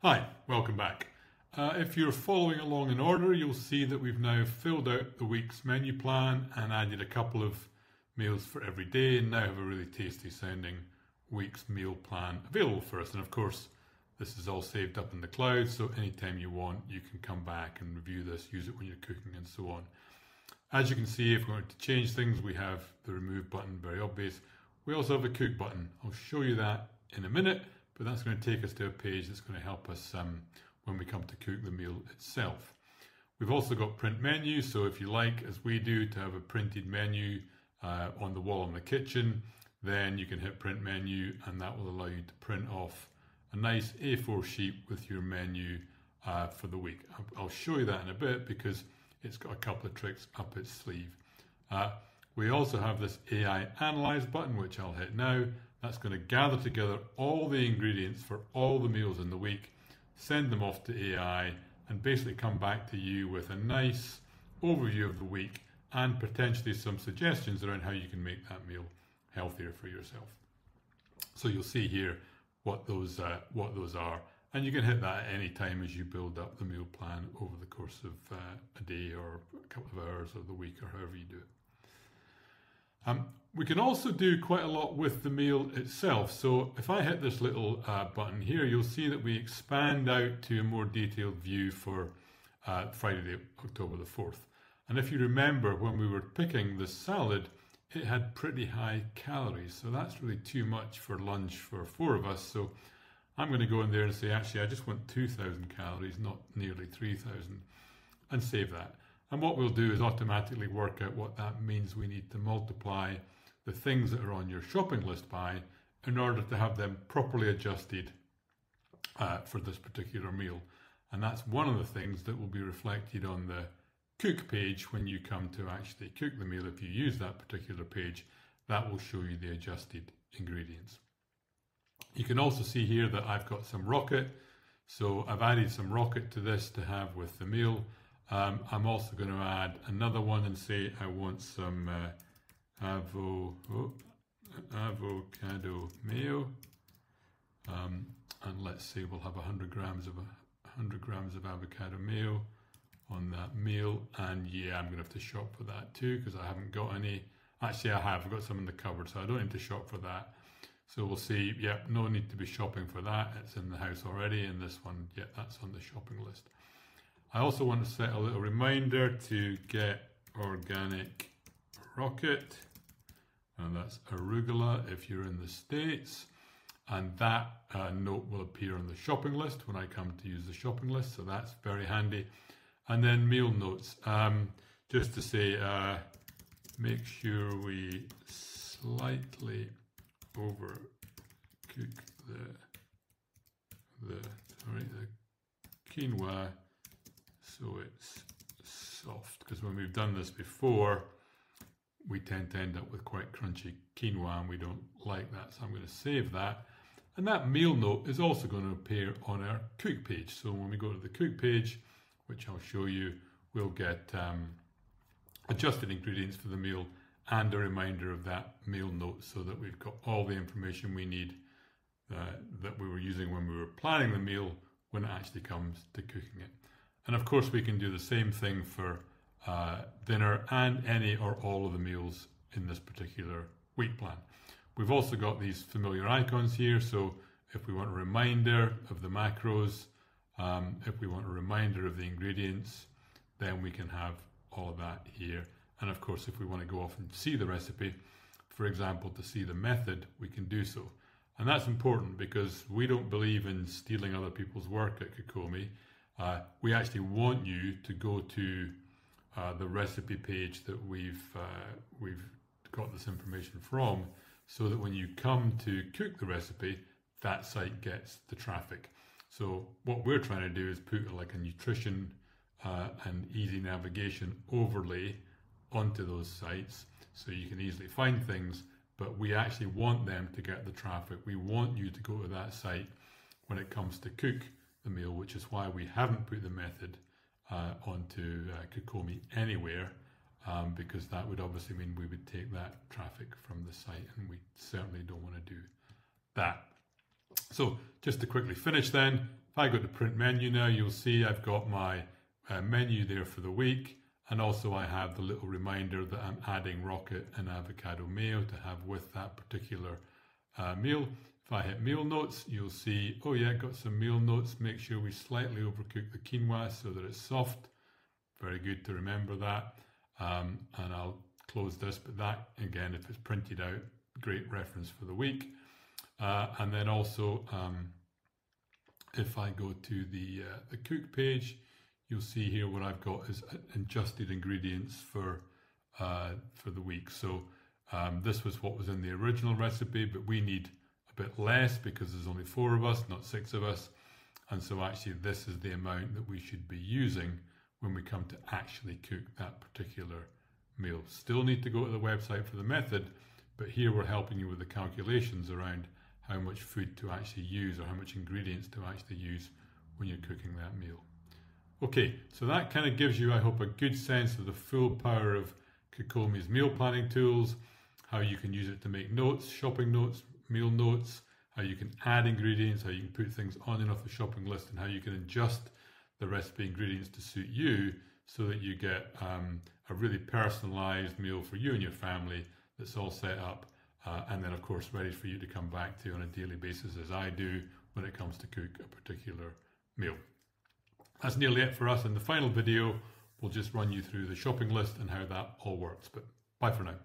Hi, welcome back. If you're following along in order, you'll see that we've now filled out the week's menu plan and added a couple of meals for every day, and now have a really tasty sounding week's meal plan available for us. And of course, this is all saved up in the cloud, so anytime you want, you can come back and review this, use it when you're cooking and so on. As you can see, if we want to change things, we have the remove button, very obvious. We also have a cook button. I'll show you that in a minute, but that's going to take us to a page that's going to help us when we come to cook the meal itself. We've also got print menu, so if you like, as we do, to have a printed menu on the wall in the kitchen, then you can hit print menu and that will allow you to print off a nice A4 sheet with your menu for the week. I'll show you that in a bit because it's got a couple of tricks up its sleeve. We also have this AI Analyze button, which I'll hit now. That's going to gather together all the ingredients for all the meals in the week, send them off to AI, and basically come back to you with a nice overview of the week and potentially some suggestions around how you can make that meal healthier for yourself. So you'll see here what those are, and you can hit that at any time as you build up the meal plan over the course of a day or a couple of hours of the week or however you do it. We can also do quite a lot with the meal itself. So if I hit this little button here, you'll see that we expand out to a more detailed view for Friday, October the 4th. And if you remember, when we were picking the salad, it had pretty high calories. So that's really too much for lunch for 4 of us. So I'm going to go in there and say, actually, I just want 2,000 calories, not nearly 3,000, and save that. And what we'll do is automatically work out what that means we need to multiply the things that are on your shopping list by in order to have them properly adjusted for this particular meal. And that's one of the things that will be reflected on the cook page when you come to actually cook the meal. If you use that particular page, that will show you the adjusted ingredients. You can also see here that I've got some rocket. So I've added some rocket to this to have with the meal. I'm also going to add another one and say I want some avocado mayo, and let's say we'll have 100 grams of avocado mayo on that meal. And yeah, I'm going to have to shop for that too because I haven't got any. Actually, I've got some in the cupboard, so I don't need to shop for that. So we'll see. Yeah, no need to be shopping for that. It's in the house already, and this one, yeah, that's on the shopping list. I also want to set a little reminder to get organic rocket, and that's arugula if you're in the States, and that note will appear on the shopping list when I come to use the shopping list, so that's very handy. And then meal notes, just to say, make sure we slightly overcook the quinoa so it's soft, because when we've done this before, we tend to end up with quite crunchy quinoa and we don't like that. So I'm going to save that. And that meal note is also going to appear on our cook page. So when we go to the cook page, which I'll show you, we'll get adjusted ingredients for the meal and a reminder of that meal note so that we've got all the information we need that we were using when we were planning the meal when it actually comes to cooking it. And of course, we can do the same thing for dinner and any or all of the meals in this particular week plan. We've also got these familiar icons here. So if we want a reminder of the macros, if we want a reminder of the ingredients, then we can have all of that here. And of course, if we want to go off and see the recipe, for example, to see the method, we can do so. And that's important because we don't believe in stealing other people's work at Kokumi. We actually want you to go to the recipe page that we've got this information from, so that when you come to cook the recipe, that site gets the traffic. So what we're trying to do is put like a nutrition and easy navigation overlay onto those sites so you can easily find things, but we actually want them to get the traffic. We want you to go to that site when it comes to cook the meal, which is why we haven't put the method onto Kokumi anywhere, because that would obviously mean we would take that traffic from the site, and we certainly don't want to do that. So just to quickly finish then, If I go to print menu now, you'll see I've got my menu there for the week, and also I have the little reminder that I'm adding rocket and avocado mayo to have with that particular meal. If I hit meal notes, you'll see, oh yeah, got some meal notes. Make sure we slightly overcook the quinoa so that it's soft. Very good to remember that. And I'll close this, but that, again, if it's printed out, great reference for the week. And then also, if I go to the cook page, you'll see here what I've got is adjusted ingredients for the week. So this was what was in the original recipe, but we need a bit less because there's only 4 of us, not 6 of us. And so actually this is the amount that we should be using when we come to actually cook that particular meal. Still need to go to the website for the method, but here we're helping you with the calculations around how much food to actually use or how much ingredients to actually use when you're cooking that meal. Okay, so that kind of gives you, I hope, a good sense of the full power of Kokomi's meal planning tools, how you can use it to make notes, shopping notes, meal notes, how you can add ingredients, how you can put things on and off the shopping list, and how you can adjust the recipe ingredients to suit you so that you get a really personalized meal for you and your family that's all set up and then of course ready for you to come back to on a daily basis, as I do when it comes to cook a particular meal. That's nearly it for us. In the final video, we'll just run you through the shopping list and how that all works. But bye for now.